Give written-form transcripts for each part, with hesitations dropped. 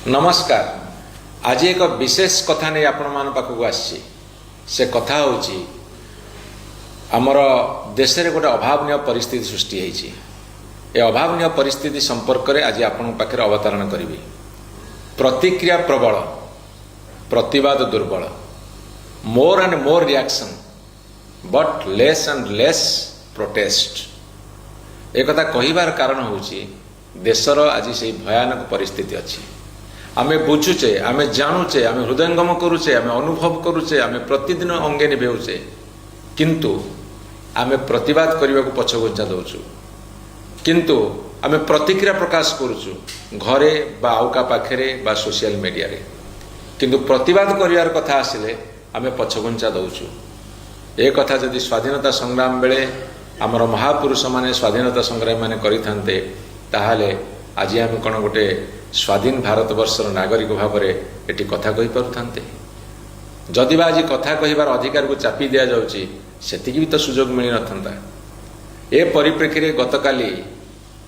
नमस्कार। आज एक विशेष कथा नहीं आपण मान पाखक आसी से कथा होची आमर देश रे गोटे अभावनीय परिस्थिति सृष्टि होईची। ए अभावनीय परिस्थिति संपर्क में आज आपण पाखे अवतरण करी। प्रतिक्रिया प्रबल, प्रतिवाद दुर्बल, more and more reaction but less and less protest. एक कथा कहिबार कारण होची देशर आज से भयानक परिस्थिति अच्छी। आमे बुझुचे, आमे जानुचे, आमे हृदयंगम करुचे, आमे अनुभव करुचे, आमे प्रतिदिन अंगे निभेउचे, किंतु आमे प्रतिवाद करने को पछघुंचा दउछु, किंतु आमे प्रतिक्रिया प्रकाश करुछु घरे बा आउका पाखरे बा सोशल मीडिया रे, किंतु प्रतिवाद करिवार कथा आसिले आमे पछघुंचा दउछु। ए कथा जदि स्वाधीनता संग्राम बेले आमर महापुरुष माने स्वाधीनता संग्राम माने करिथान्ते ताहाले आज आम कौन गोटे स्वाधीन भारत वर्षर नागरिक भाव में ये कथा कही पारुथान्ते। जदि बा आज कथा कहिबार अधिकार को चापी दिया जाउची सेतिकी भी तो सुजोग मिली नथंता। ए परिप्रेक्षी गतकाली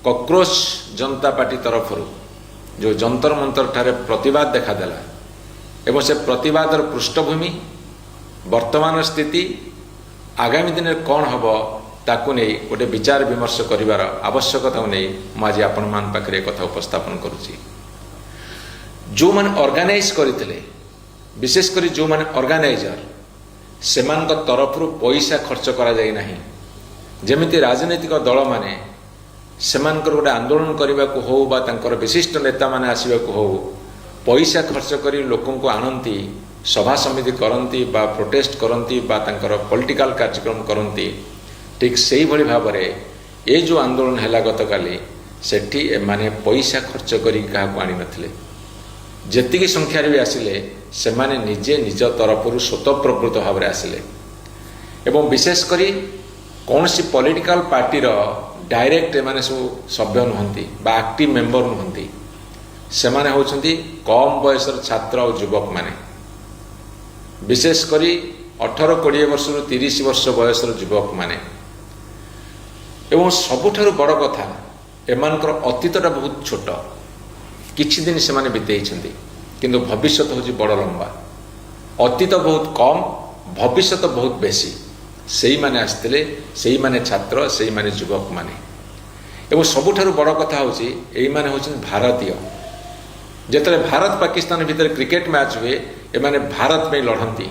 कॉकरोच जनता पार्टी तरफ जो जंतर मंतर ठारे प्रतिवाद देखादेला एवं से प्रतिवादर पृष्ठभूमि वर्तमान स्थिति आगामी दिन में कौन हम ताकू नहीं गोटे विचार विमर्श करिवार आवश्यकता नहीं मुझे आपण मान पाखरे कथा उपस्थापन करुची। जो माने ऑर्गेनाइज करथिले, विशेषकर जो माने ऑर्गेनाइजर से तरफ पैसा खर्च करा जाई नाही। जेमिति राजनीतिक दल माने सेमानकर गोटे आंदोलन करने को हो बा तांकर विशिष्ट नेता माने आसीबा को हो पैसा खर्च करी लोकों को आनती, सभा समिति करती बा प्रोटेस्ट करती बा तांकर पॉलिटिकल कार्यक्रम करती, ठीक से भाई भाव में ये जो आंदोलन है गतकाली सेठी माने पैसा खर्च करी क्या आनी नथिले। जेतिकी संख्यार भी आसिले से माने निजे निज तरफ स्वतःप्रवृत्त भाव में आसिले एवं विशेष करी कौन सी पॉलिटिकल पार्टीर डायरेक्ट एमाने सब सभ्य नुहंती बा एक्टिव मेंबर नुहंती, से माने होचंती कम बयसर छात्र और युवक माने, विशेष करी 18-20 वर्ष 30 वर्ष बयसर युवक माने। एवं सबुठारु बड़ कथा एमानकर अतीतटा बहुत छोट, किछि दिन से माने बितेइछंती किंतु भविष्य होची बड़ लंबा। अतीत बहुत कम, भविष्य बहुत बेसी। सेही माने आस्तिले, सेही माने छात्र, सेही माने युवक माने। एवं सबुठारु बड़ कथा होची एई माने होची भारतीय। जेतले भारत पाकिस्तान भितर क्रिकेट मैच हुए एमाने भारत में लड़ती,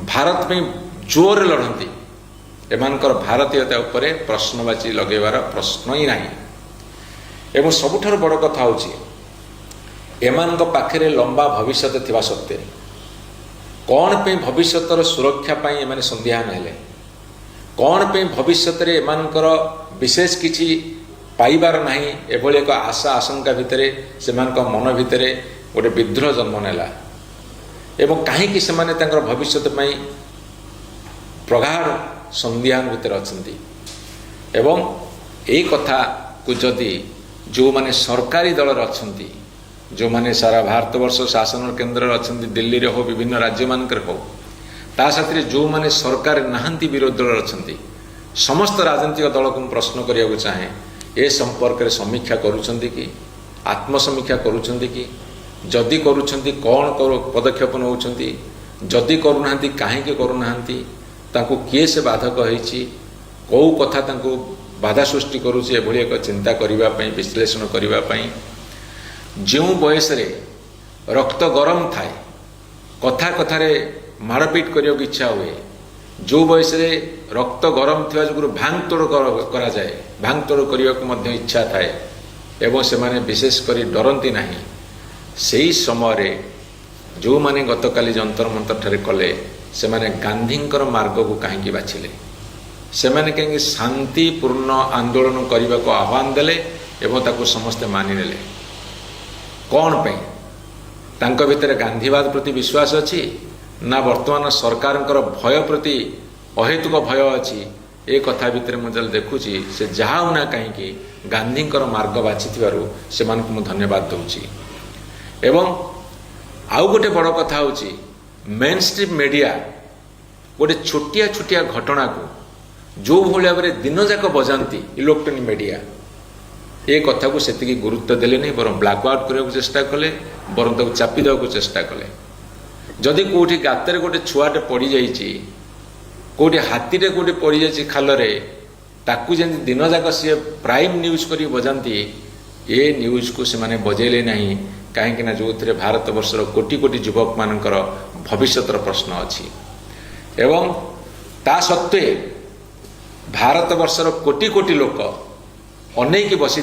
भारत में जोर लड़ती। एमानकर भारतीयता उपरे प्रश्नवाची लगेबार प्रश्न ही नहीं। एवं सबुठारु बड़ कथा होची एमानक पाखरे लंबा भविष्य थिबा सत्ते कौन पे भविष्यतर सुरक्षा पाई एमाने संध्यान हेले, कौन पे भविष्य रे एमानकर विशेष किछि पाइबार नाही, एभली एक आशा आशंका भितरे सेमानक मन भितरे गोटे विद्रोह जन्म नेला एवं कहीं सेमाने तांकर भविष्य पाई प्रगाढ़ संध्यान भितर अछंती। एवं यही कथा को जदि जो माने सरकारी दल अछंती, जो माने सारा भारत वर्ष शासन केंद्र अछंती, दिल्ली रे हो विभिन्न राज्य मानकर हो, ता साथी जो माने सरकार नाहंती विरोध दल अछंती, समस्त राजनीतिक दल को प्रश्न करिया को चाहे ए संपर्क रे समीक्षा करूछंती कि आत्मसमीक्षा करूछंती कि जदि करूछंती कौन पदक्षेप नउछंती, जदि करूनांती काहेकि करूनांती, तांको किए से बाधक होईची, कौ कथा तांको बाधा सृष्टि करूची, एभली एक चिंता करिबा पई, विश्लेषण करिबा पई। जो बयस रे रक्त गरम थाए, कथा कथारे मारपीट करियो इच्छा हुए, जो बयस रे रक्त गरम थिबा जो भांगतोड़ करा जाए, भांगतोड़ करिया को मध्य इच्छा थाए एवं से माने विशेष करी डरंती नाही, सेही समय रे जो माने गतकाली जंतर मंतर ठारे कले से माने गांधींकर मार्ग को कहीं बाछिले, से माने कहीं शांतिपूर्ण आंदोलन करने को आह्वान देले एवं ताको समस्ते मानि नेले। कौन पे तांको भितर गांधीवाद प्रति विश्वास अच्छी ना वर्तमान सरकारंकर भय प्रति अहेतुक भय अच्छी, ए कथा भितर मुझे देखुची से जहाँ ना कहीं गांधींकर मार्ग बाछिथिबारु से मानकु मु धन्यवाद दउची। एवं आउ गोटे बड़ कथा होची मेन स्ट्रीम मीडिया गोटे छोटिया छोटिया घटना को जो भाव में दिन जाक बजाती इलेक्ट्रोनिक मीडिया ए कथा को सेतिकी गुरुत्व देले नहीं बर ब्लैक आउट करने चेष्टा कले बर चापी देवा चेष्टा कले जदि कौटी गातर गोटे छुआटे पड़ जाइए कौटी हाथीटे कौटी पड़ जाइए खालरे ताकू जमी दिन जाक सी प्राइम न्यूज कर बजाती ए न्यूज को से माने बजेले नहीं कहीं जो थे भारत वर्षर कोटी कोटी युवक मानकर भविष्यतर प्रश्न अच्छी एवं ता सत्वे भारत वर्षर कोटी कोटी लोक अनेक बसी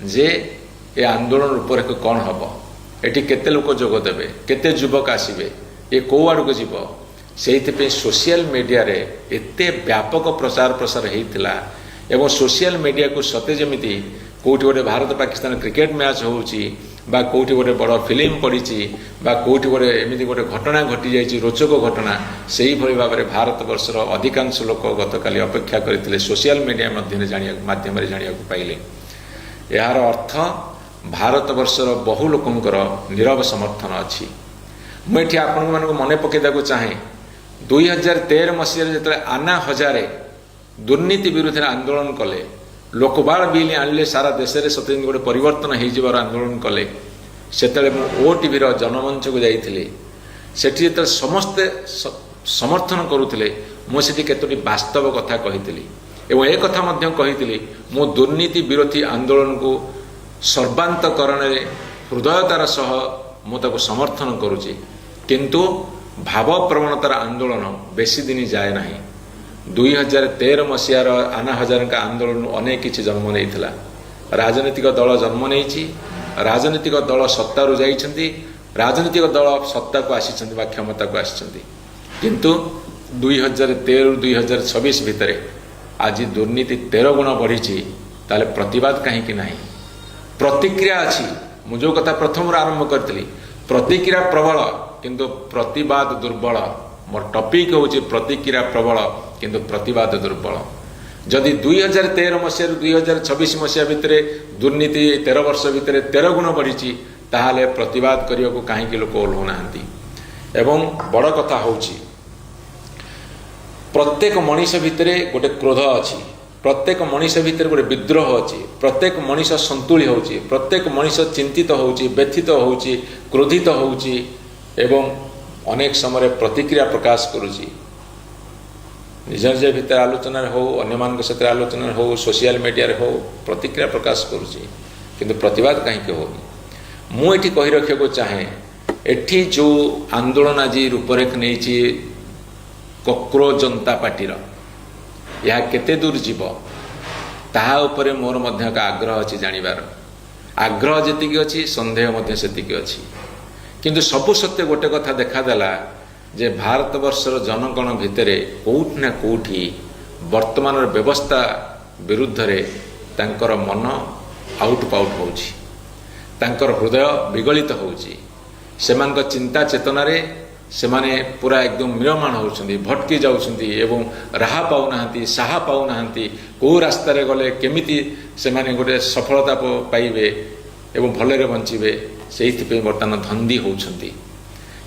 जे ए आंदोलन रूपरेख कौन हम एटी केते लोक जोगदेवे केते युवक आसबे ये कौ आड़ को जीव से सोशल मीडिया रे एते व्यापक प्रचार प्रसार होता एवं सोशल मीडिया को सते जमी कौटी गोटे भारत पाकिस्तान क्रिकेट मैच होउची बा कौटी गोटे बड़ फिल्म पड़ी बा कौटी गोटे एमती गोटे घटना घटी जाइए रोचक घटना से ही भाव में भारत वर्षर अधिकांश लोक गतकाली अपेक्षा करते सोशल मीडिया माध्यम जाना पाइले यार अर्थ भारत वर्षर बहु लोकंकर नीरव समर्थन अच्छी मुझे आपण मानक मन पकईदा चाहे 2013 मसीह जो आना हजारे दुर्नीति विरुद्ध आंदोलन कले लोकबाल बिल आनिले सारा देश में सत्य गोटे परिवर्तन हो आंदोलन कले से ओटीवी जनमंच को जाइए सेठी जो समस्ते समर्थन करुले मुझे केतोटी वास्तव कथा कही एवं एक कथा कही मो दुर्नीति विरोधी आंदोलन को सर्वांतकरण हृदयतार सह मुझे समर्थन करुच्ची किंतु भाव प्रवणतार आंदोलन बेसी दिन जाए ना 2013 मसीहार आना हजार का आंदोलन अनेक किसी जन्म नहीं राजनीतिक दल जन्म नहीं राजनीतिक दल सत्तारू जाइछंती राजनीतिक दल सत्ता को आसी क्षमता को आसी किंतु 2013 2026 भितर आज दुर्नीति 13 गुण बढ़ी ताले प्रतिवाद कहीं ना प्रतिक्रिया अच्छी मुझे कथा प्रथम आरंभ करी प्रतिक्रिया प्रबल किंतु प्रतिवाद दुर्बल मोर टॉपिक हूँ प्रतिक्रिया प्रबल किंतु प्रतिवाद दुर्बल जदि 2013 मसीह 2026 मसीहा भितर दुर्नीति 13 वर्ष भितर 13 गुण बढ़ी ताहले प्रतिवाद करने को कहीं लोक ओह्लौना एवं बड़ कथा हूँ प्रत्येक मनीष भितर गोटे क्रोध अच्छी प्रत्येक मनीष भितर गोटे विद्रोह अच्छी प्रत्येक मनीष संतुली होची प्रत्येक मनीष चिंतित होची व्यथित होची क्रोधित होची एवं अनेक समय प्रतिक्रिया प्रकाश करुची निज निज भितर आलोचना हो अन्य मान सहित आलोचना हो सोशल मीडिया हो प्रतिक्रिया प्रकाश करुची किंतु प्रतिवाद कहीं होनी मुझे कही रखा चाहे एठी जो आंदोलन आज रूपरेख नहीं कॉकरोच जनता पार्टीर यह केते दूर जीव ताहा उपरे मोर मध्य एक आग्रह अच्छी जानिबार आग्रह जीक अच्छी सन्देह सेतिक अच्छी किंतु सबु सत्य गोटे कथा देखादेला जे भारत वर्षर जनगण भितर कोउठी ना कोउठी वर्तमान व्यवस्था विरुद्ध रे तांकर मन आउट पाउट होउची तांकर हृदय विगलित होउची सेमानक चिंता चेतना रे सेमाने पूरा एकदम म्रियमाण होउछंती भटकी जाउछंती एवं राहा पाउनाहांती साहा पाउनाहांती को रास्ता रे गले केमिति सेमाने गोटे सफलता पाइबे एवं भलरे बंचिबे से बर्तमान धंदी होउछंती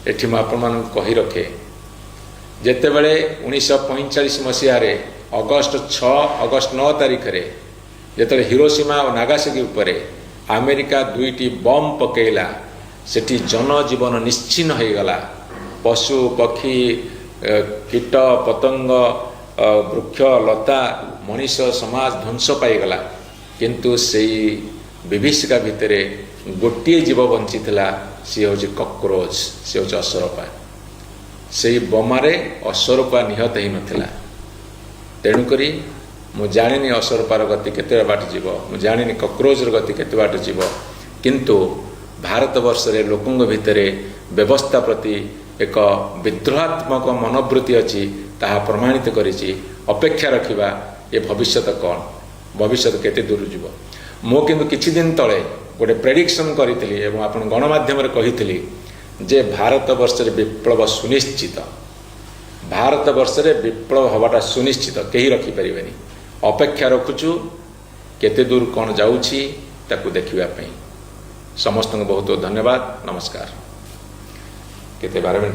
एठी मैं आपण कही रखे जेतेबेले 1945 मसीह अगस्ट 9 तारिख रे जेतेबेले हिरोशिमा और नागासाकी उपरे अमेरिका 2टी बम पकेला सेठी जनजीवन निश्चिन्न हो गला पशु पक्षी कीट पतंग वृक्ष लता मनीष समाज ध्वंस पाईगला किंतु से विभीषिका भितर गोटे जीव बंची सी हूँ कॉकरोच सी हूँ असरपा से बोमारे असरपा निहत ही नाला तेणुक मु जानी असरपार गति केते बाट जीव मु जानी कॉकरोचर गति केते बाट जीव किंतु भारत वर्ष रे लोकों भितर व्यवस्था प्रति एक विद्रोहात्मक मनोवृत्ति अच्छी ताहा प्रमाणित करिछि अपेक्षा रखिबा ये भविष्यत कौन भविष्यत केते दूर जीव मो किंतु किछि दिन तले गोटे प्रेडिक्शन करी एवं आपण गणमाध्यम कही जे भारत वर्ष विप्लव सुनिश्चित भारत वर्ष विप्लव हवाटा सुनिश्चित कहीं रखिपारे अपेक्षा रखुचु केते दूर कौन जाऊँगी ताकू देखा समस्त बहुत बहुत धन्यवाद नमस्कार केते 12 मिनट